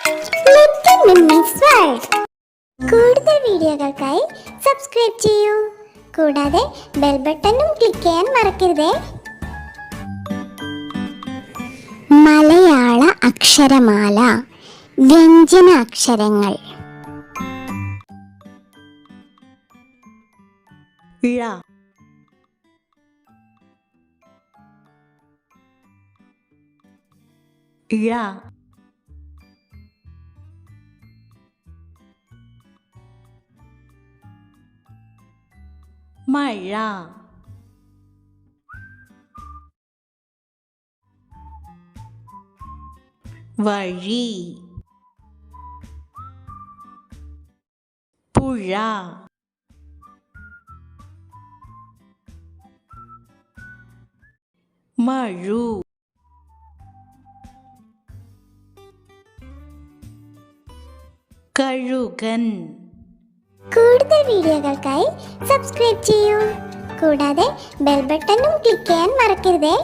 Little മിന്നീസ് world. കൂടുതൽ വീഡിയോകൾക്കായി subscribe ചെയ്യൂ. കൂടാതെ ബെൽ ബട്ടണും ക്ലിക്ക് ചെയ്യാൻ മറക്കരുതേ. മലയാള അക്ഷരമാല. വ്യഞ്ജന അക്ഷരങ്ങൾ. ഴ ഴ മഴ വഴി പുഴ മഴു കഴുകൻ. കൂടുതൽ വീഡിയോകൾക്കായി സബ്സ്ക്രൈബ് ചെയ്യൂ. കൂടാതെ ബെൽ ബട്ടണും ക്ലിക്ക് ചെയ്യാൻ മറക്കരുതേ.